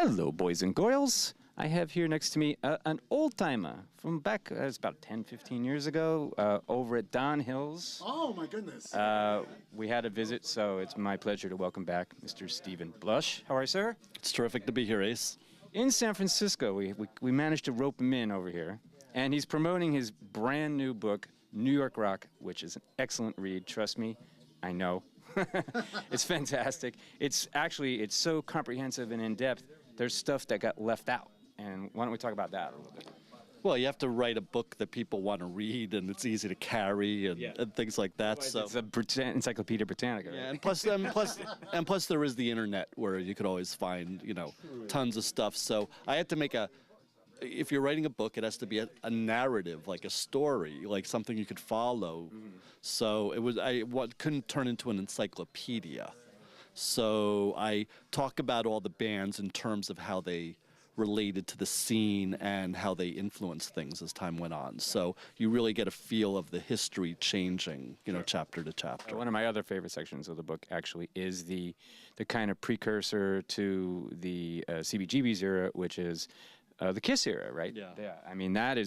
Hello, boys and girls. I have here next to me an old-timer from back, it's about 10, 15 years ago, over at Don Hills. Oh, my goodness. We had a visit, so it's my pleasure to welcome back Mr. Stephen Blush. How are you, sir? It's terrific to be here, Ace. In San Francisco, we managed to rope him in over here, and he's promoting his brand new book, New York Rock, which is an excellent read. Trust me, I know. It's fantastic. It's so comprehensive and in-depth. There's stuff that got left out. And why don't we talk about that a little bit? Well, you have to write a book that people want to read, and it's easy to carry, and things like that. Otherwise, so it's a Encyclopedia Britannica. Right? Yeah, and plus there is the internet where you could always find tons of stuff. So I had to make if you're writing a book, it has to be a narrative, like a story, like something you could follow. Mm-hmm. So couldn't turn into an encyclopedia. So I talk about all the bands in terms of how they related to the scene and how they influenced things as time went on. So you really get a feel of the history changing, chapter to chapter. One of my other favorite sections of the book actually is the kind of precursor to the CBGB's era, which is the Kiss era, right? Yeah. I mean, there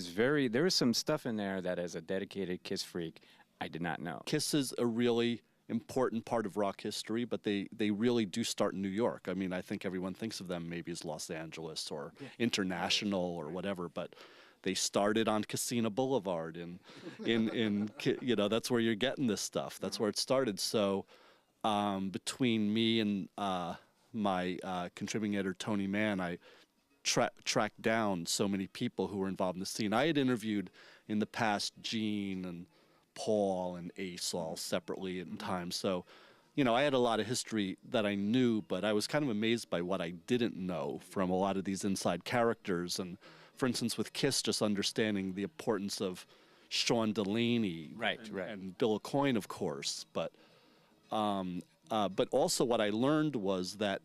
is some stuff in there that as a dedicated Kiss freak, I did not know. Kiss is a really important part of rock history, but they really do start in New York. I mean, I think everyone thinks of them maybe as Los Angeles or international or whatever, but they started on Casino Boulevard in that's where you're getting this stuff. That's where it started. So between me and my contributing editor Tony Mann, I tracked down so many people who were involved in the scene. I had interviewed in the past Jayne and Paul and Ace all separately at times. So, I had a lot of history that I knew, but I was kind of amazed by what I didn't know from a lot of these inside characters. And for instance, with Kiss, just understanding the importance of Sean Delaney and Bill Aucoin, of course. But also what I learned was that,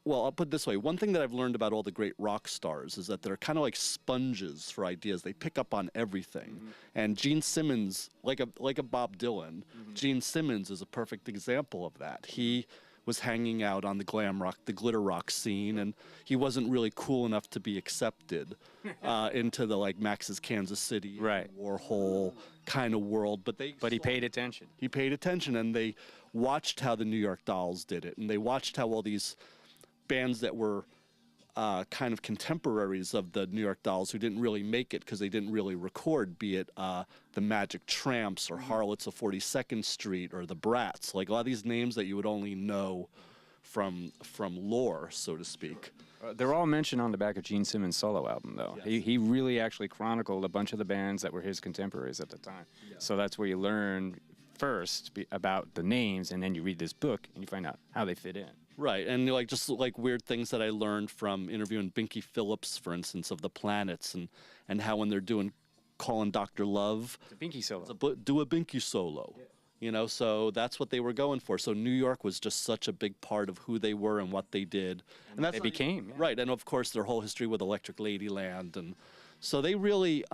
well, I'll put it this way. One thing that I've learned about all the great rock stars is that they're kind of like sponges for ideas. They pick up on everything. Mm-hmm. And Gene Simmons, like a Bob Dylan, Gene Simmons is a perfect example of that. He was hanging out on the glam rock, the glitter rock scene, and he wasn't really cool enough to be accepted into the Max's Kansas City, Warhol kind of world. But he paid attention. He paid attention, and they watched how the New York Dolls did it, and they watched how all these bands that were kind of contemporaries of the New York Dolls who didn't really make it because they didn't really record, be it the Magic Tramps or Harlots of 42nd Street or the Brats, like a lot of these names that you would only know from lore, so to speak. They're all mentioned on the back of Gene Simmons' solo album, though. Yes. He really actually chronicled a bunch of the bands that were his contemporaries at the time. Yeah. So that's where you learn first about the names, and then you read this book and you find out how they fit in. Right, and just weird things that I learned from interviewing Binky Phillips, for instance, of the Planets, and how when they're calling Dr. Love, it's a Binky solo. Do a Binky solo. Yeah. So that's what they were going for. So New York was just such a big part of who they were and what they did. And that's what they became. Yeah. Right, and of course their whole history with Electric Ladyland. And so they really,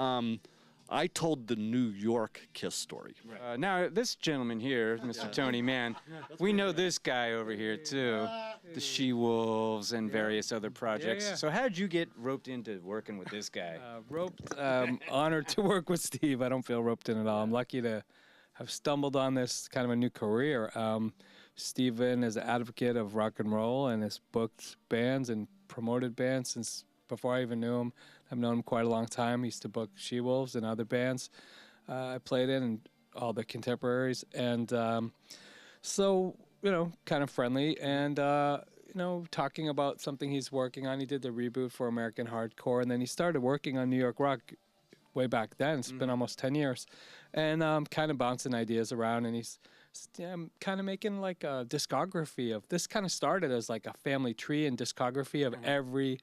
I told the New York Kiss story. Right. Now, this gentleman here, Mr. Tony Mann, we know this guy over here, too, the She-Wolves and various other projects. Yeah. So how did you get roped into working with this guy? Honored to work with Steve. I don't feel roped in at all. I'm lucky to have stumbled on this kind of a new career. Stephen is an advocate of rock and roll and has booked bands and promoted bands since before I even knew him. I've known him quite a long time. He used to book She-Wolves and other bands I played in and all the contemporaries. And so, kind of friendly and, talking about something he's working on. He did the reboot for American Hardcore, and then he started working on New York Rock way back then. It's been almost 10 years. And kind of bouncing ideas around, and he's kind of making like a discography of, this kind of started as like a family tree and discography of every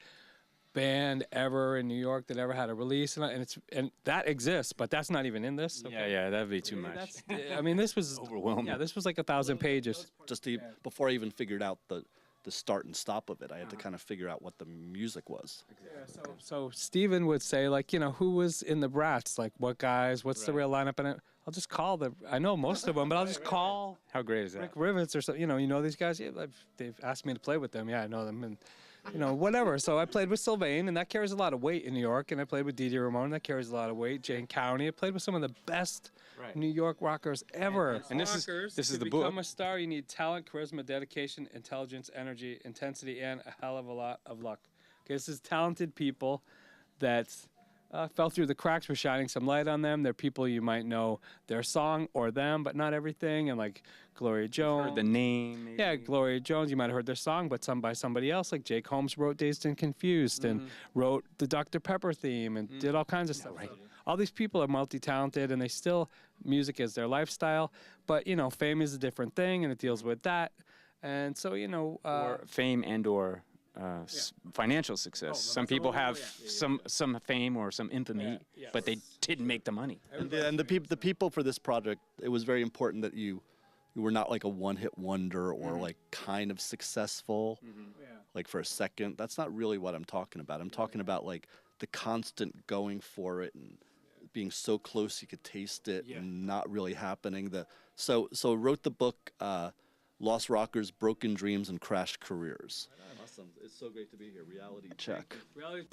band ever in New York that ever had a release, and that exists, but that's not even in this. Okay? Yeah, that'd be too much. This was overwhelming. Yeah, this was like 1,000 pages. Before I even figured out the start and stop of it, I had to kind of figure out what the music was. Yeah, so Stephen would say, who was in the Brats, what guys, what's the real lineup, and I'll just call I know most of them, but I'll just call. How great is that? Rick Rivets or something. You know these guys? Yeah, they've asked me to play with them. Yeah, I know them, and you know, whatever. So I played with Sylvain, and that carries a lot of weight in New York. And I played with Didi Ramone, that carries a lot of weight. Jayne County, I played with some of the best New York rockers ever. And this is to the become book. a star, you need talent, charisma, dedication, intelligence, energy, intensity, and a hell of a lot of luck. Okay, this is talented people that fell through the cracks. We're shining some light on them. They're people you might know their song or them, but not everything. And like Gloria Jones. Heard the name. Maybe. Yeah, Gloria Jones, you might have heard their song, but some by somebody else. Like Jake Holmes wrote Dazed and Confused and wrote the Dr. Pepper theme and did all kinds of stuff. Right. All these people are multi-talented, and they still, music is their lifestyle. But, you know, fame is a different thing, and it deals with that. And so, you know. Or fame and or financial success. Some people have some fame or some infamy, but they didn't make the money. And the people for this project, it was very important that you were not like a one-hit wonder or like kind of successful, like for a second. That's not really what I'm talking about. I'm talking about like the constant going for it and being so close you could taste it and not really happening. So wrote the book Lost Rockers, Broken Dreams, and Crashed Careers. Awesome. It's so great to be here. Reality check. Reality.